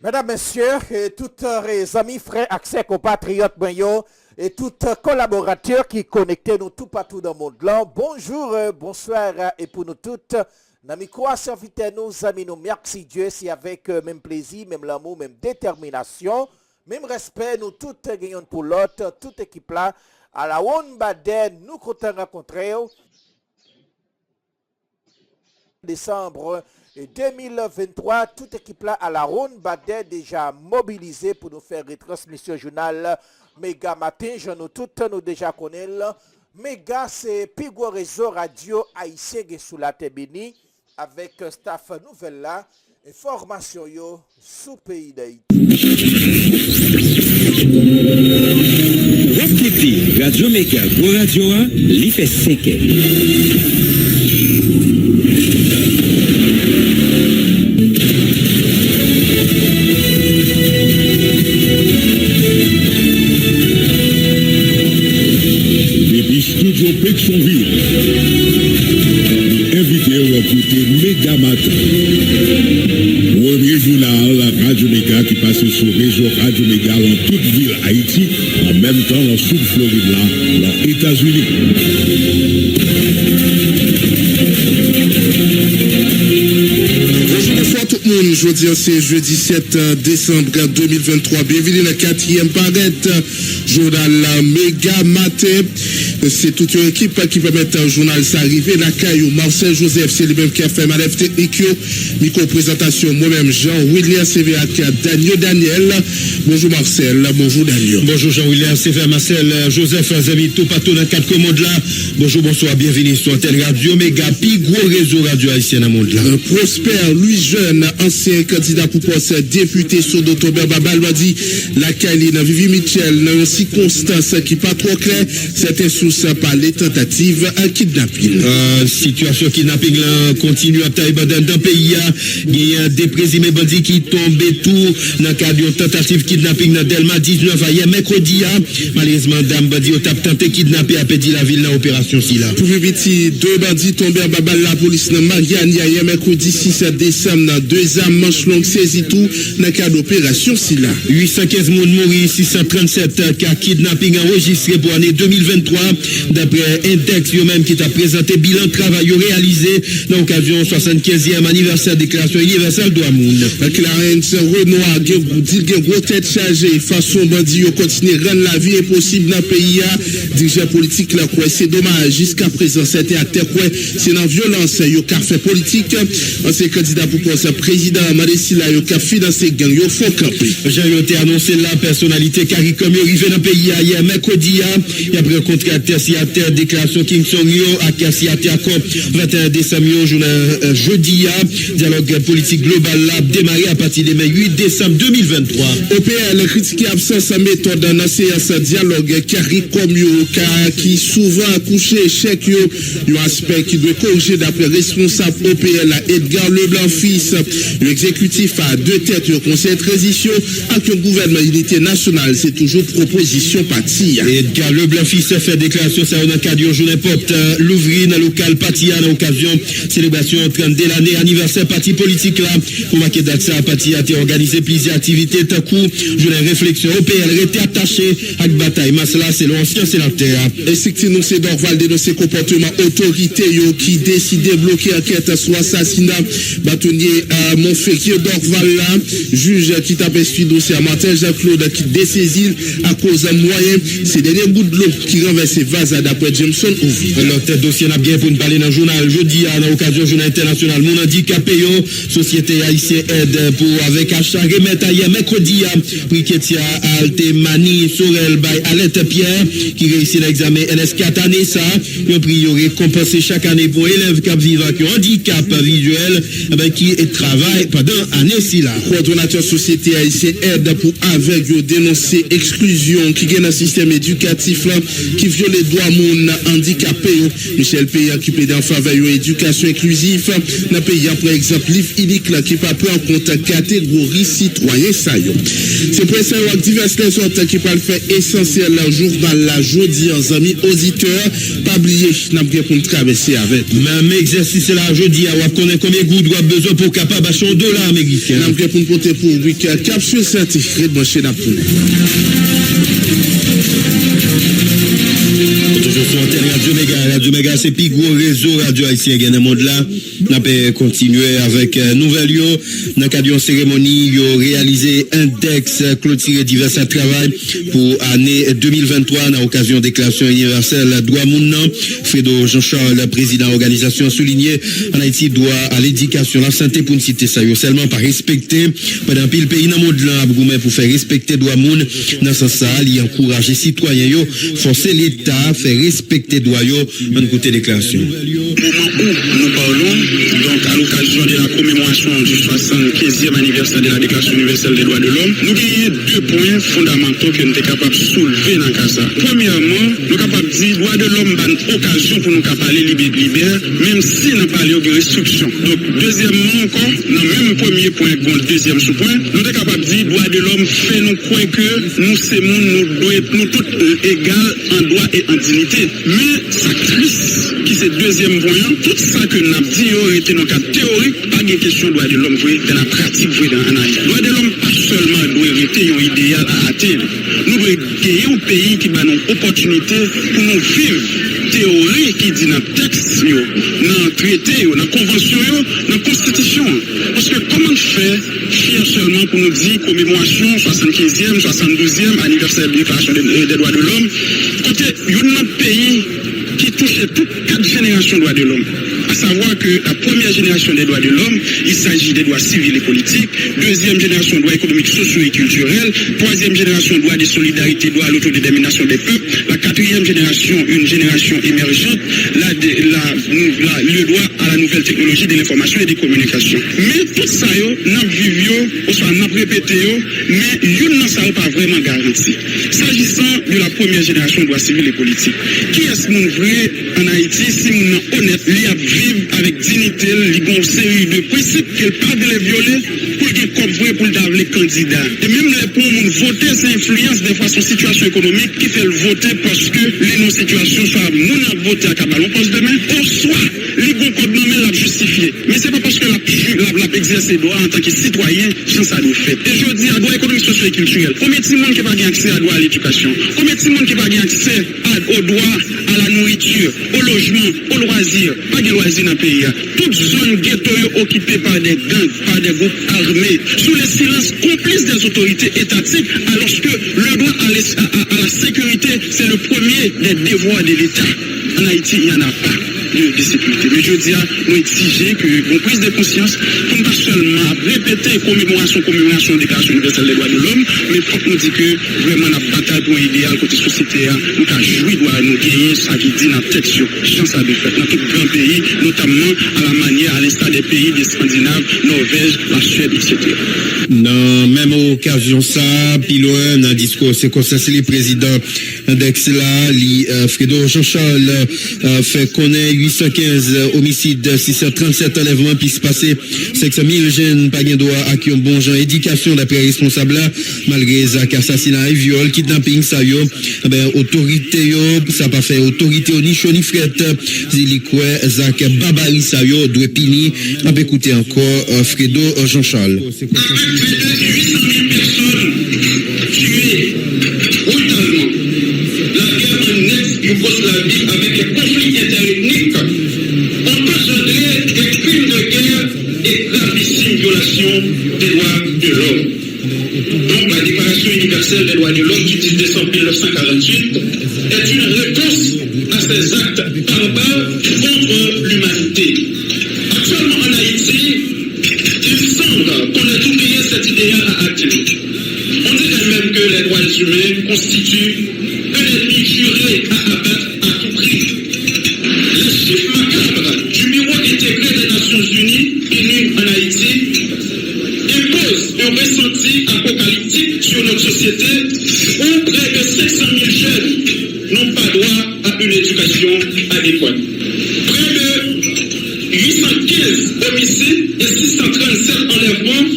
Mesdames, Messieurs, et tous les amis, frères, accès compatriotes, et tous collaborateurs qui connectent nous tout partout dans le monde. Là, bonjour, bonsoir, et pour nous toutes, Nami quoi serviteur nous, amis nous, merci Dieu, c'est avec même plaisir, même l'amour, même détermination, même respect, nous toutes gagnons pour l'autre, toute équipe là, à la One Baden, nous comptons rencontrer. Décembre 2023, toute équipe là à la ronde Badet déjà mobilisée pour nous faire retransmission journal Méga Matin. Je nous toutes nous déjà connaissons. Méga c'est Pigou réseau radio haïtien sous la Tébéni avec staff nouvelle là. Information yo sous pays d'Haïti. Reflecti, Radio Méga pour Radio 1, l'IFE 5. Studio Pétionville, invité à écouter Méga Matin. Premier journal Radio Méga qui passe sur le réseau Radio Méga dans toute ville Haïti, en même temps dans le sud Floride, là, dans les États-Unis. Jeudi, c'est jeudi 7 décembre 2023. Bienvenue dans la 4e parette, journal Méga Matin. C'est toute une équipe qui permet un journal s'arriver. La Caillou, Marcel Joseph, c'est lui-même qui a fait Malève Technique. Micro-présentation, moi-même, Jean-William CVA, Daniel. Bonjour Marcel, bonjour Daniel. Bonjour Jean-William CVA, Marcel, Joseph, amis, tout partout dans 4 commandes là. Bonjour, bonsoir, bienvenue sur Tel Radio Méga, puis gros réseau radio haïtien dans le monde là. Prosper, Louis Jeune, ancien candidat pour poste député sur d'Octobre Babal, m'a dit la Caline, Vivi Michel, dans une circonstance qui pas trop claire, c'était sous par les tentatives à kidnapping. Situation kidnapping là continue à taille dans le pays. Il y a des présumés bandits qui tombent tout dans le cadre d'une tentative kidnapping dans Delma 19 hier mercredi. Malheureusement, dame bandit ont tenté kidnapper à Petit la ville dans l'opération si là. Pour petit, 2 bandits tombés en babal la police dans Marianne hier mercredi 6 décembre dans 2 armes manches longues saisies tout dans le cadre d'opération si là. 815 personnes mourir, 637 cas kidnapping enregistrés pour l'année 2023. D'après Index, même qui t'a présenté bilan travail réalisé dans l'occasion 75e anniversaire de déclaration universelle de Amoun. Clarence Renoir, dit gros tête chargée, façon bandit, continue à rendre la vie impossible dans le pays. Dirigeant politique, là, quoi, c'est dommage. Jusqu'à présent, c'était à terre, quoi, c'est dans violence, il y a fait politique. Ancien candidat pour poste président, Madessila, il a financé gang, il faut camper. J'ai annoncé la personnalité CARICOM arrivé dans le pays hier, mercredi, il a pris un contrat terre déclaration King Songyo à Kassiater 21 décembre jeudi dialogue politique global là démarré à partir de 8 décembre 2023. OPL critiqué absence de méthode dans séance dialogue CARICOM qui souvent accouché échec un aspect qui doit corriger d'après responsable OPL Edgar Leblanc fils l'exécutif à 2 têtes au conseil de transition avec le gouvernement unité nationale c'est toujours proposition partie. Edgar Leblanc fils fait déclaration ça dans le cadre d'une journée porte l'ouvrir dans le local parti à l'occasion célébration 30 de l'année anniversaire parti politique là pour marquer date ça parti a été organisé plusieurs activités tant coup journée réflexion OPL était attaché avec bataille mas là c'est l'ancien sénateur et c'est nous c'est Dorval dénoncer comportement autorité qui décide de bloquer enquête sur assassinat bâtonnier Montféquier Dorval là juge qui t'a suivi dossier à Martin Jean-Claude qui dessaisit à cause de moyen c'est dernier bout de l'eau qui renverse vase d'après Jameson Ovi. L'autre dossier n'a bien pour nous parler dans le journal jeudi à l'occasion du journal international mon handicapé société haïtienne aide pour avec achat remettre hier mercredi Briquetia Altemani Sorel by Alette Pierre qui réussit l'examen NS4 année ça un prix récompensé chaque année pour élèves qui vivent avec un handicap visuel qui travaille pendant année si là. Coordonnateur société haïtienne aide pour avec dénoncer exclusion qui gagne un système éducatif là qui viole les droits moun handicapés. Michel Péa qui plaide en faveur de l'éducation inclusive. Dans le pays, par exemple, livre unique qui pas prendre en compte catégorie citoyen ça. C'est pour ça que diverses sortes qui peuvent faire essentiel le journal la jeudi en amis auditeurs. Pas oublier, n'a pas pour traverser avec. Même exercice là jeudi, on connaît combien de gouttes besoin pour capable acheter $1 américain. N'a pas pour porter pour week-end capsule certifiée de marché d'appel. Toujours sur antenne Radio Méga. Radio Méga, c'est plus gros réseau radio haïtien dans le monde là. On peut continuer avec nouvelle yo. Dans le cadre d'une cérémonie, yo réalisé index clôturé divers travail pour année 2023 dans l'occasion de déclaration universelle droit moun. Fredo Jean-Charles, président de l'organisation, souligné en Haïti droit à l'éducation, la santé pour une cité ça yo seulement pas respecter pendant pile pays dans le monde là pour faire respecter droit moun dans ce sens il encourage les citoyens yo forcer l'État faire respecter droit yo dans côté déclaration. Moment où nous parlons donc à l'occasion de la commémoration du 75e anniversaire de la Déclaration universelle des droits de l'homme, nous avons deux points fondamentaux que nous sommes capables de soulever dans le cas ça. Premièrement, nous sommes capables de dire que droits de l'homme ont une occasion pour nous parler libère, même si nous parlons de restrictions. Donc, deuxièmement encore, dans le même premier point, le deuxième sous-point, nous sommes capables de dire que droits de l'homme fait nous croire que nous sommes tous égaux en droit et en dignité. Mais ça crisse qui c'est deuxième point, tout ça que nous avons dit était dans le cadre théorique, pas de question de droits de l'homme, dans la pratique, dans la vie. Droits de l'homme, pas seulement doit rester un idéal à atteindre. Nous devons gagner un pays qui a une opportunité pour nous vivre théorie qui dit dans le texte, dans le traité, dans la convention, dans la constitution. Parce que comment faire fier seulement pour nous dire commémoration 75e, 72e anniversaire de la Déclaration des droits de l'homme, côté un pays qui touche toutes 4 générations de droits de l'homme. À savoir que la première génération des droits de l'homme, il s'agit des droits civils et politiques. Deuxième génération de droits économiques, sociaux et culturels. Troisième génération de droits de solidarité, droits à l'autodétermination des peuples. La quatrième génération, une génération émergente, le droit à la nouvelle technologie de l'information et des communications. Mais tout ça, nous vivons, ou soit nous répété, mais nous ne sommes pas vraiment garantis. S'agissant de la première génération de droits civils et politiques, qui est-ce que nous vrai en Haïti si nous sommes honnêtes, vivre avec dignité, il y a une série de principes qu'elle pas de les violer pour qu'ils comprennent pour les candidats. Et même les pour nous voter, c'est influence des fois son situation économique qui fait le voter parce que les non-situations soit nous voter à Kabalon poste demain, ou soit les bons codes nommés l'a justifié. Mais c'est pas parce que l'a exercé droit en tant que citoyen, chance à nous fait. Et je dis à droit économique, social et culturel. Combien de monde qui va gagner accès à droit à l'éducation? Combien de monde qui va gagner accès au droit à la nourriture, au logement, au loisir? Pas de loisirs dans le pays. Toute zone ghetto occupée par des gangs, par des groupes armés, sous le silence complice des autorités étatiques, alors que le droit à la sécurité, c'est le premier des devoirs de l'État. En Haïti, il n'y en a pas de sécurité. Mais je dis à nous exiger qu'on prise de conscience pour ne pas seulement répéter commémoration de Déclaration universelle des droits de l'homme, mais pour nous dire que vraiment la bataille pour un idéal côté société, nous avons joué doit nous gagner ça qui dit dans le texte, chance à de fait dans tout grand pays, notamment à la manière, à l'instar des pays des Scandinaves, Norvège, la Suède, etc. Dans même occasion ça, puis loin dans le discours, c'est comme ça, c'est le président d'Exla, Fredo Jean-Charles, fait connaître 815 homicides, 637 enlèvements, puis se passer 500 000 jeunes, pas de droit à qui ont bon genre, éducation d'après responsable là, malgré Zach assassinat et viol, kidnapping, ça yo, autorité yo, ça pas fait autorité ni chaud ni fret, zilikwe, Zach babari ça yo, doit pini, on peut écouter encore Fredo Jean-Charles. 800 000 personnes tuées brutalement. La guerre en ex-Yougoslavie avec les conflits interethniques ont engendré des crimes de guerre et gravissimes violations des droits de l'homme. Donc la Déclaration universelle des droits de l'homme du 10 décembre 1948 est une réponse à ces actes barbares contre l'humanité. Actuellement en Haïti, il semble qu'on ait oublié cet idéal à atteindre. On dirait même que les droits humains constituent un ennemi juré à abattre à tout prix. Les chiffres macabres du Bureau intégré des Nations Unies, PNUD en Haïti, imposent un ressenti apocalyptique sur notre société où près de 500 000 jeunes n'ont pas droit à 815 homicides et 637 enlèvements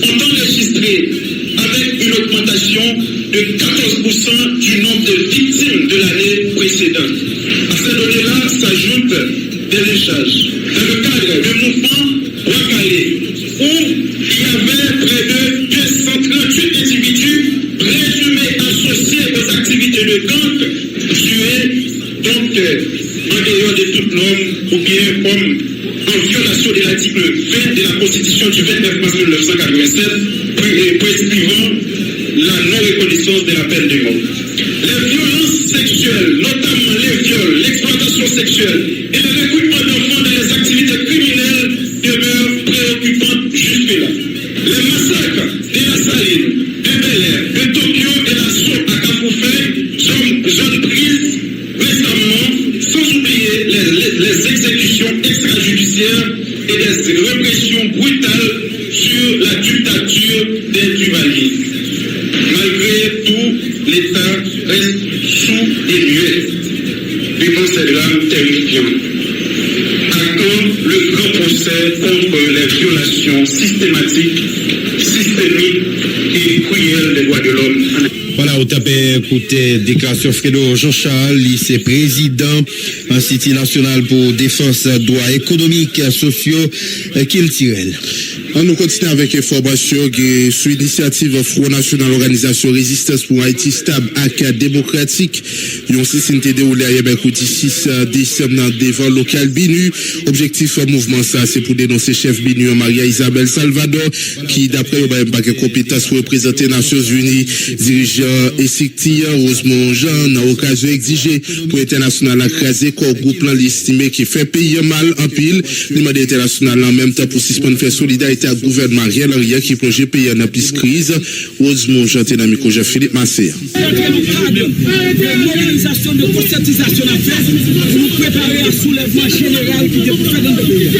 ont enregistré avec une augmentation de 14% du nombre de victimes de l'année précédente. À ces données-là s'ajoutent des lynchages. Dans le cadre du mouvement Ouakale, où il y avait près de 238 individus présumés associés aux activités de gang, tués donc en dehors de toute norme ou bien comme en violation de l'article 20 de la Constitution du 29 mars 1987 prescrivant la non-reconnaissance de la peine de mort. Les violences sexuelles, notamment les viols, l'exploitation sexuelle et le recrutement d'enfants dans les activités criminelles demeurent préoccupantes jusque-là. Les massacres de la Saline, de Bel Air, de Tokyo et l'assaut à Kapoufé, zone prise récemment, sans oublier les exécutions extrajudiciaires et des répressions brutales sur la dictature des duvaliers. Malgré tout, l'État reste sous et muet devant ces drames terrifiants. À quand le grand procès contre les violations systématiques, systémiques et cruelles des droits de l'homme? Voilà, au tapé, écoutez, déclaration Fredo Jean-Charles, c'est président Institut national pour défense droits économiques et sociaux qu'il tire. On nous continue avec information sur l'initiative Front National Organisation Résistance pour Haïti stable et démocratique. Yon s'est déroulé hier mercredi 6 décembre devant local BINU. Objectif mouvement ça, c'est pour dénoncer chef BINU Maria Isabelle Salvador, qui d'après un paquet de compétences pour représenter Nations Unies, dirigeant Esicti, Rosemont Jean, dans l'occasion exigée pour international accrasé corps groupe l'estimé qui fait payer mal en pile. L'image international en même temps pour suspendre faire solidarité à gouvernement Ariel Henry qui projet pays en plus crise. Rosemont Jean Ténamico Jean-Philippe Massé. Mobilisation de conscientisation à faire pour nous préparer à soulèvement général qui est pour faire dans le pays.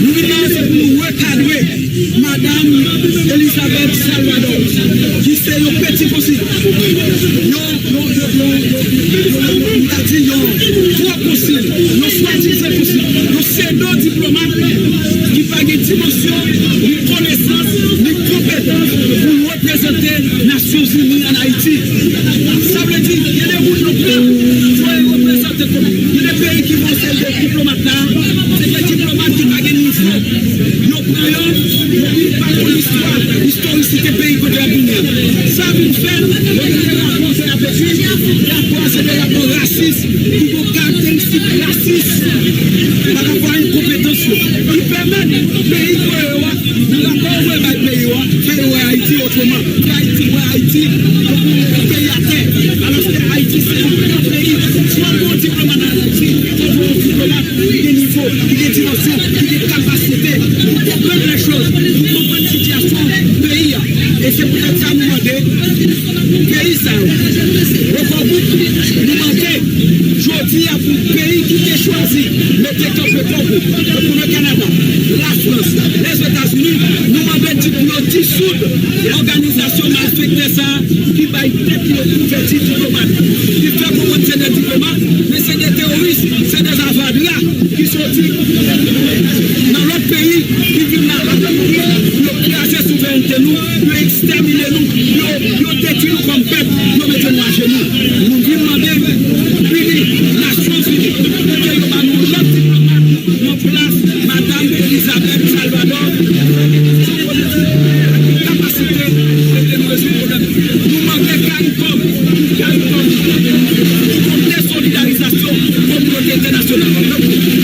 Nous venons pour nous recadrer Madame Elisabeth Salvador, qui c'est le petit possible. Trois possibles, nos soi-disant possibles, nos pseudo-diplomates qui n'ont pas de dimension, ni connaissance, ni compétence pour représenter les Nations Unies en Haïti. Ça veut dire qu'il y a des routes locales, il faut représenter comme il y a des pays qui vont ser des diplomates là, c'est des diplomates qui n'ont pas de niveau. Nous prenons par l'histoire, l'historicité pays côté la Guinée. Ça veut faire, le rapport c'est la petite, le rapport c'est le rapport raciste, qui vont caractéristiques racistes par rapport à une compétence qui permet au pays de la rapport au pays, faire Haïti autrement. Haïti, le pays à terre. Alors que Haïti c'est un pays, soit bon diplomate en Haïti, soit bon diplomate qui est niveau, qui est dimension, qui est capacité, pour comprendre les choses, pour comprendre la situation du pays. Et c'est peut-être ça nous demander, pays ça, au bout, nous manquer, aujourd'hui, pour le pays qui est choisi, mettez top pour le Canada, la France, les États-Unis, nous demandons de dissoudre l'organisation affectée ça, qui va être petit diplomate, qui fait pour c'est des diplomates, mais c'est des terroristes, c'est des avares là, qui sont dans l'autre pays, qui vivent là, pour craser la souveraineté, nous, pour exterminer nous, pour détruire comme peuple, pour mettre nous à genoux. Nous demandons, Nations Unies, que nous avons l'autre diplomate, nos places, Madame Elisabeth Salvador, capacité de nous résoudre le problème. Nous manquons CARICOM, pour désolidarisation de la communauté internationale.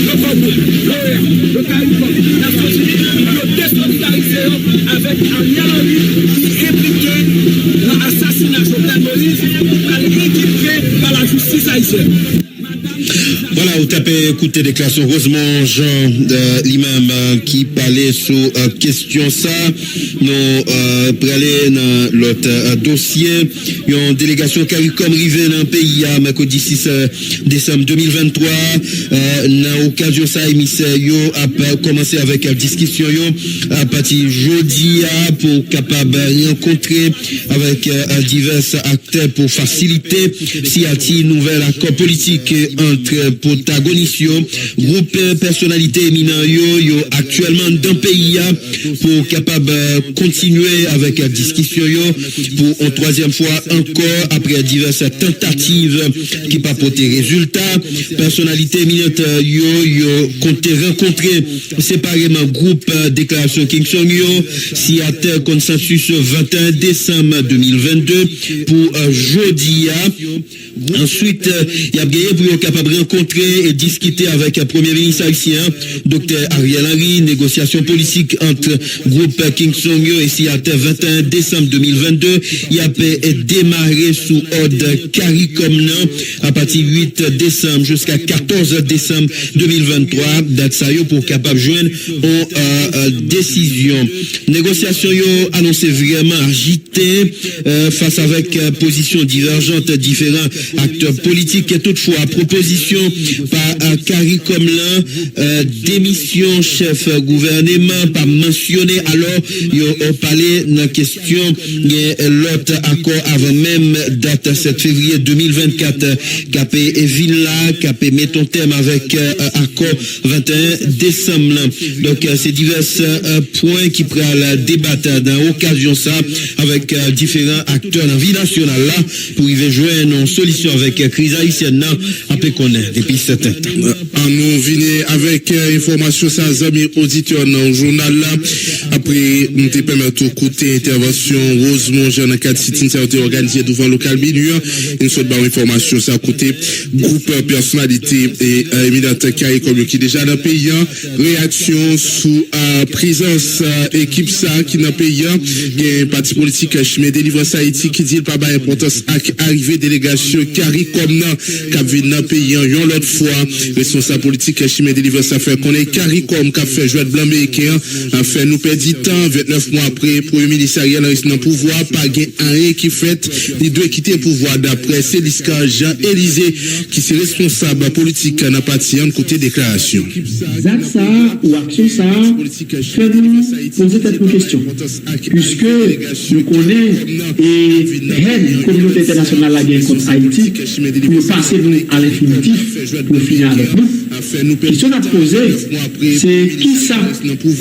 Le Congo, l'OEA, le CARICOM, Nations Unies, pour désolidarisation avec Ariel Henry qui est impliqué dans l'assassinat de Moïse, par l'équipe par la justice haïtienne. Voilà, vous tapez écouter déclaration Rosemont Jean lui-même qui parlait sur question ça. Nous parler dans l'autre dossier. Une délégation CARICOM arrivée dans le pays à mercredi 6 décembre 2023. Dans l'occasion ça, émissaire a commencé avec une discussion à partir jeudi pour capable rencontrer avec divers acteurs pour faciliter si y a-t-il nouvelle accord politique entre protagonistes police, groupe personnalité éminent yo actuellement dans le pays pour capable continuer avec la discussion pour une troisième fois encore après diverses tentatives qui pas porté résultat. Personnalité éminente yo compté rencontrer séparément groupe déclaration Kingston si à tel consensus 21 décembre 2022 pour jeudi. Ensuite, il y a gagné pour être capable de rencontrer et discuter avec le Premier ministre haïtien, Dr. Ariel Henry, négociation politique entre groupe Kingston et Seattle 21 décembre 2022. Il a démarré sous ordre CARICOM à partir du 8 décembre jusqu'à 14 décembre 2023. Date ça pour capable de joindre une décision. Négociation annoncé vraiment agitée face avec position divergente différents acteurs politiques et toutefois proposition par CARICOM démission chef gouvernement pas mentionné alors il a parlé dans la question l'autre accord avant même date 7 février 2024 capé Villa capé mettons terme avec accord 21 décembre donc c'est divers points qui prennent débattre dans l'occasion ça avec différents acteurs dans la vie nationale là pour y joindre une solution avec crise haïtienne après connaître depuis 7 ans. Nous venons avec information ça amis auditeurs dans le journal là après nous te permettre côté intervention Rosemont Jean 4 sit-in ça a été organisé devant local Minuit une sorte d'information ça côté groupe personnalité et éminente CARICOM qui déjà dans le pays réaction sous présence équipe ça qui dans le pays un parti politique chemin délivrance Haïti qui dit pas importance à arrivée délégation CARICOM qui vient dans le pays une autre fois responsable politique chemin délivrance fait qu'on est CARICOM qui a fait jouer blanc américain en fait nous perd du temps 29 mois après premier ministre Ariel Henry dans pouvoir pas gain rien qui fait il doit quitter le pouvoir d'après Célisca Jean-Élisée qui est responsable politique dans parti en côté déclaration exact ça ou action ça fait nous poser cette question puisque nous connaissons et la communauté internationale la guerre contre Haïti pour passer à l'infinitif pour finir avec nous. La question à poser, c'est qui ça pour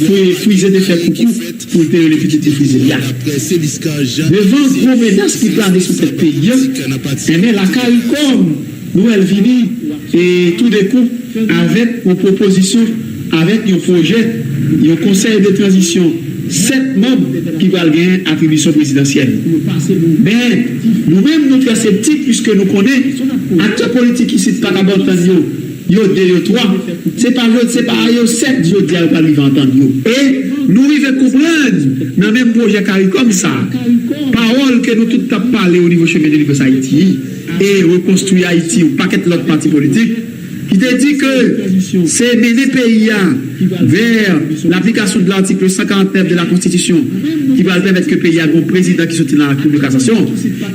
friser des faits coucou pour faire les petits friser. Devant gros menaces qui planent sur ce pays, mais la CARICOM, nous elle vient et tout d'un coup avec une proposition, avec un projet, un conseil de transition. 7 membres qui vont gagner attribution présidentielle. Mais nous-mêmes, nous sommes sceptiques puisque nous connaissons acteurs politiques qui ne sont pas d'abord entendre. Il y a 2, 3. C'est pas 7, je dis à pas vivre entendre. Et nous devons comprendre dans le même projet CARICOM ça. Parole que nous tous avons parlé au niveau chemin de l'Université Haïti et reconstruire Haïti ou paquet l'autre parti politique. Qui te dit que c'est mener le pays vers l'application de l'article 59 de la Constitution qui va permettre que le pays ait un président qui soutient la Cour de cassation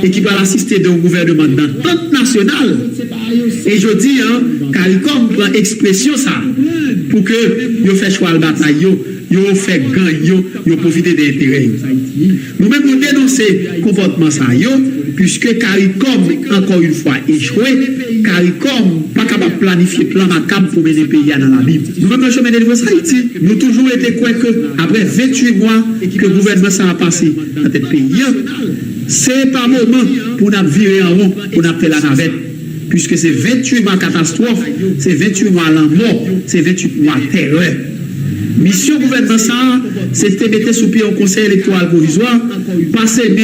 et qui va assister d'un gouvernement d'entente nationale. Et je dis, CARICOM prend expression ça pour que vous fassiez choix de bataille, vous fait gain, vous profitez des intérêts. Nous-mêmes, nous dénonçons le comportement ça, puisque CARICOM, encore une fois, échoué, CARICOM pas capable de planifier plan macabre pour mener le pays dans la Bible. Nous-mêmes, le chemin de l'Université Haïti, nous avons toujours été quoi que, après 28 mois que le gouvernement ça a passé dans notre pays, c'est pas moment pour nous virer en rond, pour nous faire la navette. Puisque c'est 28 mois catastrophe, c'est 28 mois la mort, c'est 28 mois terreur. Mission gouvernement ça, c'était mettre sous pied au conseil électoral provisoire, passer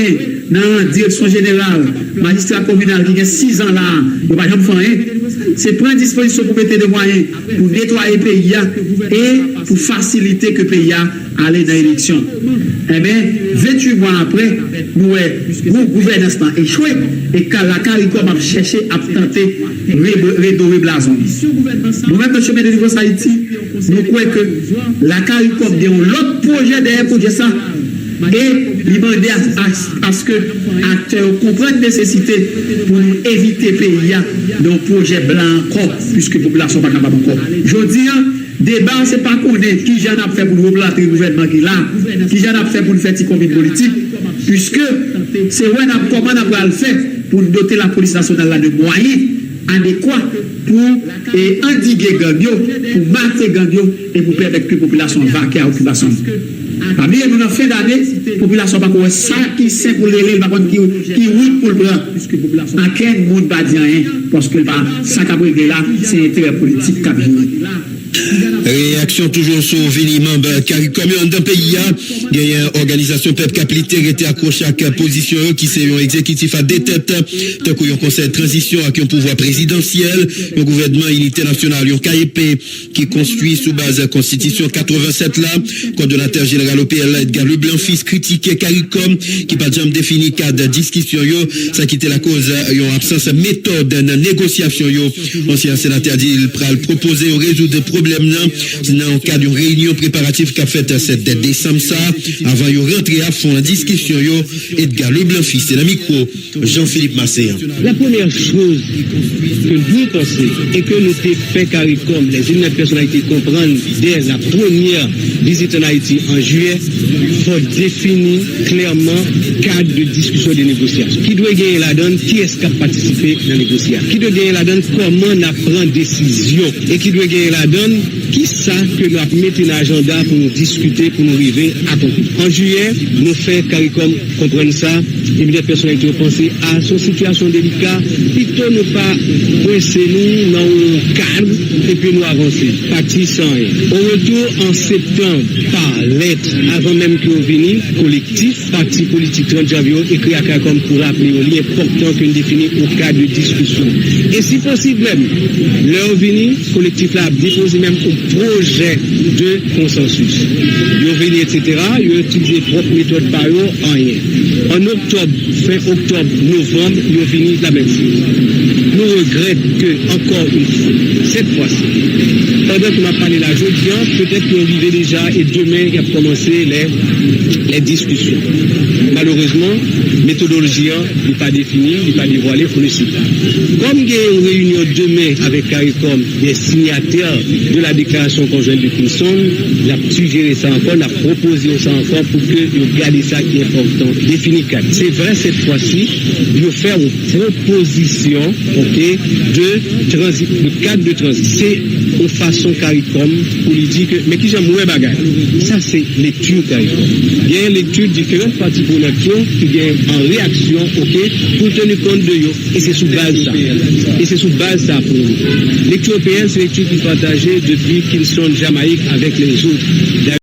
dans la direction générale, magistrat communal qui a 6 ans là, il ne va pas faire rien. C'est prendre disposition pour mettre des moyens pour nettoyer le pays et pour faciliter que le pays aille dans l'élection. Eh bien, 28 mois après, nous avons gouvernance échoué et quand la CARICOM a cherché à tenter de redorer blason. Nous-mêmes, le chemin de l'Université Haïti, nous croyons que la CARICOM a l'autre projet derrière pour ça. Et demander à ce que les acteurs comprennent la nécessité pour nous éviter le pays dans un projet blanc encore, puisque la population n'est pas capable encore. Je dis, débat, ce n'est pas connaître qui j'en a fait pour nous replanter le gouvernement qui est là, qui j'en a fait pour nous faire une commune politique, puisque c'est comment on va le faire pour nous doter la police nationale de moyens adéquats pour endiguer Gambio, pour mater Gambio et pour permettre que la population vaque à l'occupation. Parmi nous, en fin d'année, la population va voir ça qui c'est pour les par contre, qui route pour le prendre. En quel monde va dire rien, parce que ça qui a là, c'est intérêt politique qui a besoin. Réaction toujours sur Vini membre CARICOM dans le pays. Il y a une organisation peuple capilité qui était accrochée à position qui c'est un exécutif à deux têtes. Tant qu'il y a un conseil de transition avec un pouvoir présidentiel, un gouvernement unité nationale, un KEP qui construit sous base de la constitution 87 là. Coordonnateur général au PL Edgar Leblanc-Fils critiqué CARICOM qui pas jamais défini cadre de discussion. Ça qui était la cause d'une absence de méthode dans négociation. L'ancien sénateur dit il va proposer de résoudre des problèmes dans le cadre d'une réunion préparative qu'a fait 7 décembre ça avant de rentrer à fond la discussion. Edgar Leblanc-Fils c'est le micro Jean-Philippe Massé. La première chose que nous pensons et que nous avons fait CARICOM, les une personnalités comprendre dès la première visite en Haïti en juillet, il faut définir clairement le cadre de discussion des négociations. Qui doit gagner la donne, qui est-ce qui a participé dans la négociation, qui doit gagner la donne, comment on prend décision, et qui doit gagner la donne, qui ça que nous avons mis en agenda pour nous discuter, pour nous arriver à conclure. En juillet, nous faisons CARICOM comprendre ça, et les personnalités ont pensé à son situation délicate, plutôt ne pas coincer nous dans un cadre et puis nous avancer. Parti sans rien. Au retour en septembre, par lettre, avant même que nous venions, collectif, parti politique 30 janvier, écrit à CARICOM pour rappeler l'important que nous définissons au cadre de discussion. Et si possible même, l'heure venue, collectif là a déposé même un projet de consensus. Ils ont venu, etc., ils ont utilisé propre méthode par eux, rien. En octobre, fin octobre, novembre, ils ont venu la même chose. Nous regrettons que, encore une fois, cette fois-ci, pendant qu'on a parlé la jeudi, peut-être qu'on vivait déjà et demain, il a commencé les discussions. Malheureusement, méthodologie n'est pas définie, n'est pas dévoilée pour le site. Comme il y a une réunion demain avec CARICOM, des signataires de la déclaration conjointe de Kingston, il a suggéré ça encore, il a proposé ça encore pour que vous gardez ça qui est important. Définir cadre. C'est vrai cette fois-ci, il faut faire une proposition, de cadre de transit. C'est une façon CARICOM pour lui dire que, mais qui j'aime moins bagaille. Ça, c'est lecture CARICOM. Il y a une lecture différente partie pour notre qui vient en réaction, pour tenir compte de eux. Et c'est sous base ça. Et c'est sous base ça pour nous. Lecture européenne, c'est lecture qui est partagée depuis Kingston, Jamaïque avec les autres.